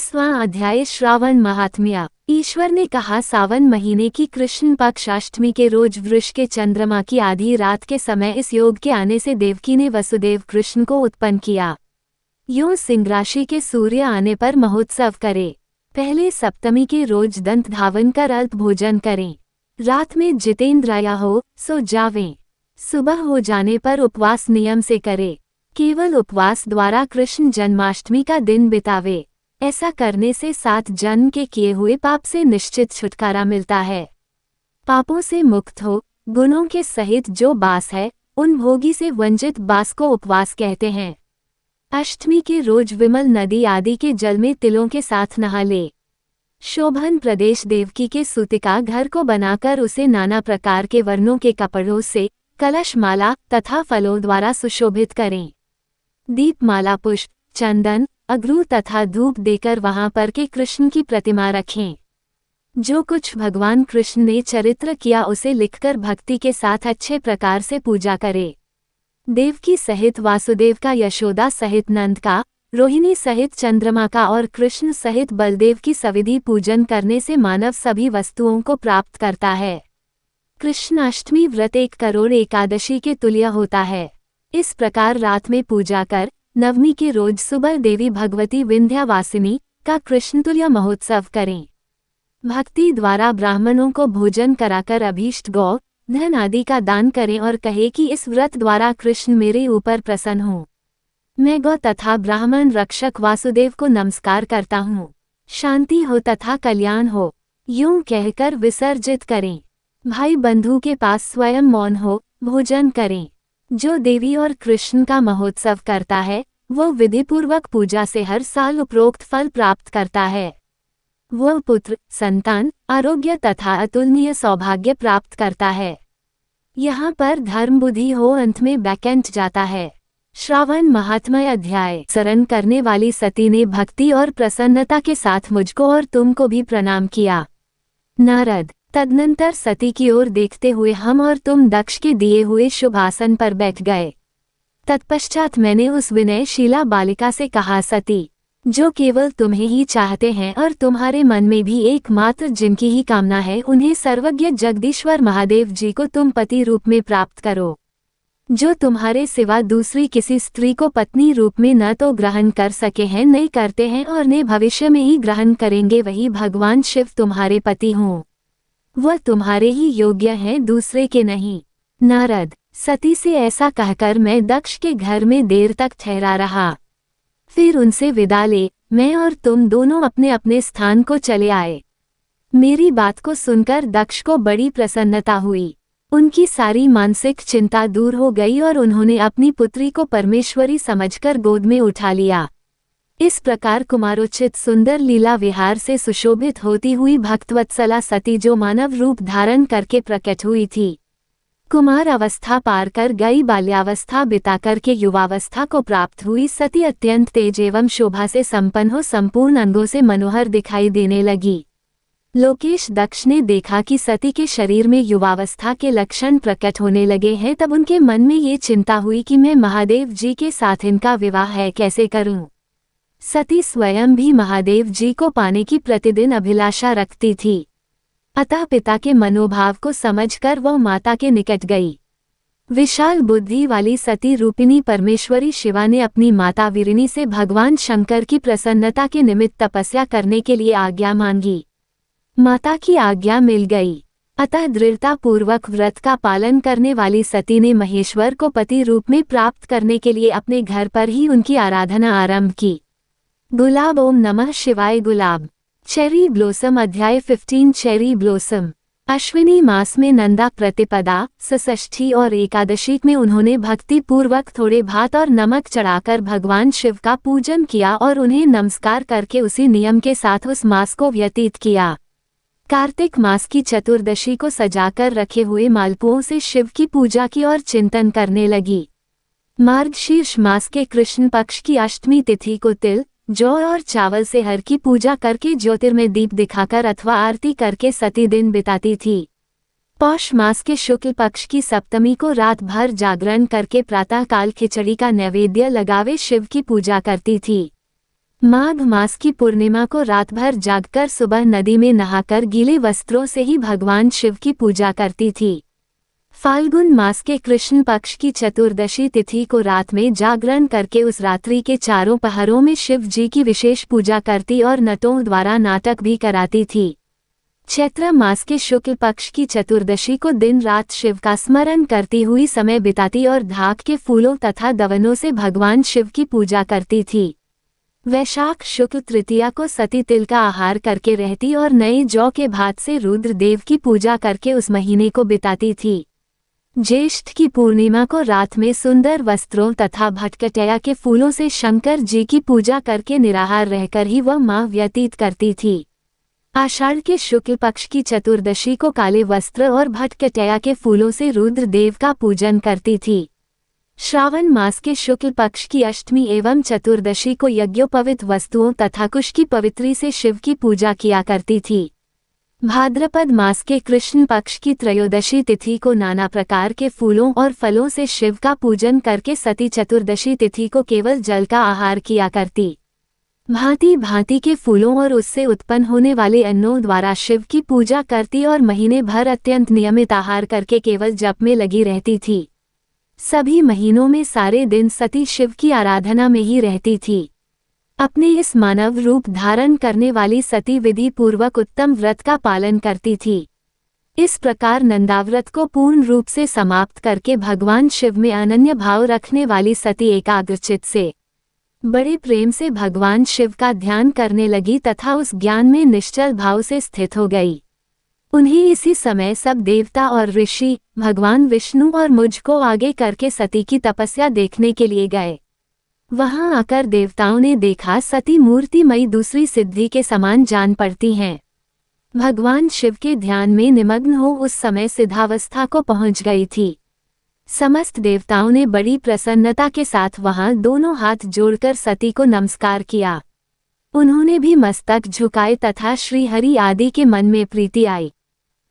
21वां अध्याय श्रावण महात्म्य। ईश्वर ने कहा, सावन महीने की कृष्ण पक्ष अष्टमी के रोज वृष के चंद्रमा की आधी रात के समय इस योग के आने से देवकी ने वसुदेव कृष्ण को उत्पन्न किया। यूं सिंह राशि के सूर्य आने पर महोत्सव करे। पहले सप्तमी के रोज दंत धावन कर अल्प भोजन करें। रात में जितेंद्रिया हो सो जावें। सुबह हो जाने पर उपवास नियम से करे। केवल उपवास द्वारा कृष्ण जन्माष्टमी का दिन बितावे। ऐसा करने से 7 जन्म के किए हुए पाप से निश्चित छुटकारा मिलता है। पापों से मुक्त हो गुणों के सहित जो बास है, उन भोगी से वंचित बास को उपवास कहते हैं। अष्टमी के रोज विमल नदी आदि के जल में तिलों के साथ नहा ले। शोभन प्रदेश देवकी के सूतिका घर को बनाकर उसे नाना प्रकार के वर्णों के कपड़ों से कलश माला तथा फलों द्वारा सुशोभित करें। दीपमाला पुष्प चंदन अगरू तथा धूप देकर वहां पर के कृष्ण की प्रतिमा रखें। जो कुछ भगवान कृष्ण ने चरित्र किया उसे लिखकर भक्ति के साथ अच्छे प्रकार से पूजा करे। देवकी सहित वासुदेव का, यशोदा सहित नंद का, रोहिणी सहित चंद्रमा का और कृष्ण सहित बलदेव की सविधि पूजन करने से मानव सभी वस्तुओं को प्राप्त करता है। कृष्णाष्टमी व्रत 1 करोड़ एकादशी के तुल्य होता है। इस प्रकार रात में पूजा कर नवमी के रोज सुबह देवी भगवती विंध्यावासिनी का कृष्णतुल्य महोत्सव करें। भक्ति द्वारा ब्राह्मणों को भोजन कराकर अभीष्ट गौ धन आदि का दान करें और कहे कि इस व्रत द्वारा कृष्ण मेरे ऊपर प्रसन्न हो। मैं गौ तथा ब्राह्मण रक्षक वासुदेव को नमस्कार करता हूँ। शांति हो तथा कल्याण हो, यूं कहकर विसर्जित करें। भाई बंधु के पास स्वयं मौन हो भोजन करें। जो देवी और कृष्ण का महोत्सव करता है वो विधिपूर्वक पूजा से हर साल उपरोक्त फल प्राप्त करता है। वह पुत्र संतान आरोग्य तथा अतुलनीय सौभाग्य प्राप्त करता है। यहाँ पर धर्म बुद्धि हो अंत में वैकेंट जाता है। श्रावण महात्म्य अध्याय। शरण करने वाली सती ने भक्ति और प्रसन्नता के साथ मुझको और तुमको भी प्रणाम किया। नारद। तदनंतर सती की ओर देखते हुए हम और तुम दक्ष के दिए हुए शुभ आसन पर बैठ गए। तत्पश्चात मैंने उस विनयशीला बालिका से कहा, सती, जो केवल तुम्हें ही चाहते हैं और तुम्हारे मन में भी एकमात्र जिनकी ही कामना है, उन्हें सर्वज्ञ जगदीश्वर महादेव जी को तुम पति रूप में प्राप्त करो। जो तुम्हारे सिवा दूसरी किसी स्त्री को पत्नी रूप में न तो ग्रहण कर सके हैं, नहीं करते हैं और न भविष्य में ही ग्रहण करेंगे, वही भगवान शिव तुम्हारे पति हों। वह तुम्हारे ही योग्य हैं, दूसरे के नहीं। नारद। सती से ऐसा कहकर मैं दक्ष के घर में देर तक ठहरा रहा। फिर उनसे विदा ले मैं और तुम दोनों अपने अपने स्थान को चले आए। मेरी बात को सुनकर दक्ष को बड़ी प्रसन्नता हुई। उनकी सारी मानसिक चिंता दूर हो गई और उन्होंने अपनी पुत्री को परमेश्वरी समझकर गोद में उठा लिया। इस प्रकार कुमारोचित सुंदर लीला विहार से सुशोभित होती हुई भक्तवत्सला सती जो मानव रूप धारण करके प्रकट हुई थी, कुमार अवस्था पार कर गई, बाल्यावस्था बिताकर के युवावस्था को प्राप्त हुई सती अत्यंत तेज एवं शोभा से संपन्न हो संपूर्ण अंगों से मनोहर दिखाई देने लगी। लोकेश दक्ष ने देखा कि सती के शरीर में युवावस्था के लक्षण प्रकट होने लगे हैं। तब उनके मन में ये चिंता हुई कि मैं महादेव जी के साथ इनका विवाह है कैसे करूं। सती स्वयं भी महादेव जी को पाने की प्रतिदिन अभिलाषा रखती थी। अतः पिता के मनोभाव को समझकर वह माता के निकट गई। विशाल बुद्धि वाली सती रूपिणी परमेश्वरी शिवा ने अपनी माता वीरिणी से भगवान शंकर की प्रसन्नता के निमित्त तपस्या करने के लिए आज्ञा मांगी। माता की आज्ञा मिल गई। अतः दृढ़ता पूर्वक व्रत का पालन करने वाली सती ने महेश्वर को पति रूप में प्राप्त करने के लिए अपने घर पर ही उनकी आराधना आरंभ की। गुलाब। ओम नमः शिवाय। गुलाब। चेरी ब्लोसम अध्याय 15। Cherry blossom. अश्विनी मास में नंदा प्रतिपदा षष्ठी और एकादशी में उन्होंने भक्ति पूर्वक थोड़े भात और नमक चढ़ाकर भगवान शिव का पूजन किया और उन्हें नमस्कार करके उसी नियम के साथ उस मास को व्यतीत किया। कार्तिक मास की चतुर्दशी को सजाकर रखे हुए मालपुओं से शिव की पूजा की और चिंतन करने लगी। मार्गशीर्ष मास के कृष्ण पक्ष की अष्टमी तिथि को तिल जौ और चावल से हर की पूजा करके ज्योतिर्मय दीप दिखाकर अथवा आरती करके सती दिन बिताती थी। पौष मास के शुक्ल पक्ष की सप्तमी को रात भर जागरण करके प्रातःकाल खिचड़ी का नैवेद्य लगावे शिव की पूजा करती थी। माघ मास की पूर्णिमा को रात भर जागकर सुबह नदी में नहाकर गीले वस्त्रों से ही भगवान शिव की पूजा करती थी। फाल्गुन मास के कृष्ण पक्ष की चतुर्दशी तिथि को रात में जागरण करके उस रात्रि के चारों पहरों में शिव जी की विशेष पूजा करती और नटों द्वारा नाटक भी कराती थी। चैत्र मास के शुक्ल पक्ष की चतुर्दशी को दिन रात शिव का स्मरण करती हुई समय बिताती और धाक के फूलों तथा दवनों से भगवान शिव की पूजा करती थी। वैशाख शुक्ल तृतीया को सती तिल का आहार करके रहती और नए जौ के भात से रुद्र देव की पूजा करके उस महीने को बिताती थी। ज्येष्ठ की पूर्णिमा को रात में सुंदर वस्त्रों तथा भटकटैया के फूलों से शंकर जी की पूजा करके निराहार रहकर ही वह माह व्यतीत करती थी। आषाढ़ के शुक्ल पक्ष की चतुर्दशी को काले वस्त्र और भटकटैया के फूलों से रुद्र देव का पूजन करती थी। श्रावण मास के शुक्ल पक्ष की अष्टमी एवं चतुर्दशी को यज्ञोपवीत वस्तुओं तथा कुश की पवित्री से शिव की पूजा किया करती थी। भाद्रपद मास के कृष्ण पक्ष की त्रयोदशी तिथि को नाना प्रकार के फूलों और फलों से शिव का पूजन करके सती चतुर्दशी तिथि को केवल जल का आहार किया करती। भांति भांति के फूलों और उससे उत्पन्न होने वाले अन्नों द्वारा शिव की पूजा करती और महीने भर अत्यंत नियमित आहार करके केवल जप में लगी रहती थी। सभी महीनों में सारे दिन सती शिव की आराधना में ही रहती थी। अपने इस मानव रूप धारण करने वाली सती विधि पूर्वक उत्तम व्रत का पालन करती थी। इस प्रकार नंदाव्रत को पूर्ण रूप से समाप्त करके भगवान शिव में अनन्य भाव रखने वाली सती एकाग्रचित्त से बड़े प्रेम से भगवान शिव का ध्यान करने लगी तथा उस ज्ञान में निश्चल भाव से स्थित हो गई। उन्हें इसी समय सब देवता और ऋषि भगवान विष्णु और मुझको आगे करके सती की तपस्या देखने के लिए गए। वहां आकर देवताओं ने देखा सती मूर्तिमयी दूसरी सिद्धि के समान जान पड़ती हैं। भगवान शिव के ध्यान में निमग्न हो उस समय सिद्धावस्था को पहुंच गई थी। समस्त देवताओं ने बड़ी प्रसन्नता के साथ वहां दोनों हाथ जोड़कर सती को नमस्कार किया। उन्होंने भी मस्तक झुकाए तथा श्री हरि आदि के मन में प्रीति आई।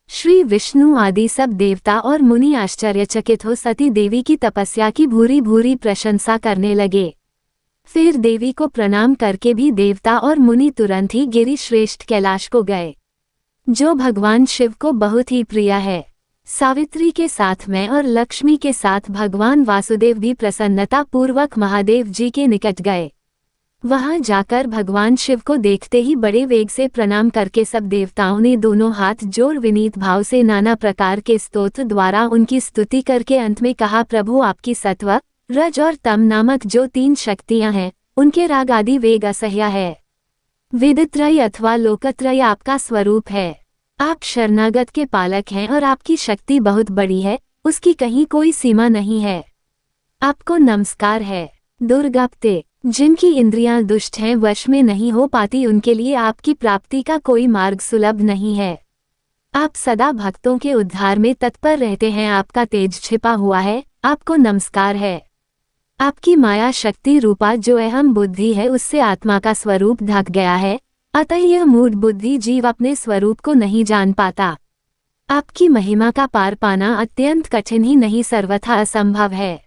श्री विष्णु आदि सब देवता और मुनि आश्चर्यचकित हो सती देवी की तपस्या की भूरी भूरी प्रशंसा करने लगे। फिर देवी को प्रणाम करके भी देवता और मुनि तुरंत ही गिरि श्रेष्ठ कैलाश को गए, जो भगवान शिव को बहुत ही प्रिय है। सावित्री के साथ मैं और लक्ष्मी के साथ भगवान वासुदेव भी प्रसन्नता पूर्वक महादेव जी के निकट गए। वहां जाकर भगवान शिव को देखते ही बड़े वेग से प्रणाम करके सब देवताओं ने दोनों हाथ जोड़ विनीत भाव से नाना प्रकार के स्तोत्र द्वारा उनकी स्तुति करके अंत में कहा, प्रभु आपकी सत्व रज और तम नामक जो 3 शक्तियां हैं उनके राग आदि वेग असह्य है। वेदत्रय अथवा लोकत्रय आपका स्वरूप है। आप शरणागत के पालक हैं और आपकी शक्ति बहुत बड़ी है, उसकी कहीं कोई सीमा नहीं है। आपको नमस्कार है। दुर्गाप्ते जिनकी इंद्रियां दुष्ट हैं वश में नहीं हो पाती उनके लिए आपकी प्राप्ति का कोई मार्ग सुलभ नहीं है। आप सदा भक्तों के उद्धार में तत्पर रहते हैं। आपका तेज छिपा हुआ है, आपको नमस्कार है। आपकी माया शक्ति रूपा जो अहम बुद्धि है उससे आत्मा का स्वरूप ढक गया है, अतः यह मूढ़ बुद्धि जीव अपने स्वरूप को नहीं जान पाता। आपकी महिमा का पार पाना अत्यंत कठिन ही नहीं सर्वथा असंभव है।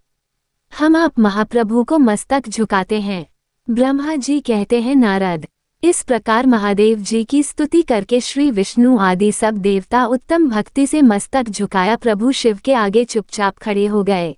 हम आप महाप्रभु को मस्तक झुकाते हैं। ब्रह्मा जी कहते हैं, नारद इस प्रकार महादेव जी की स्तुति करके श्री विष्णु आदि सब देवता उत्तम भक्ति से मस्तक झुकाया प्रभु शिव के आगे चुपचाप खड़े हो गए।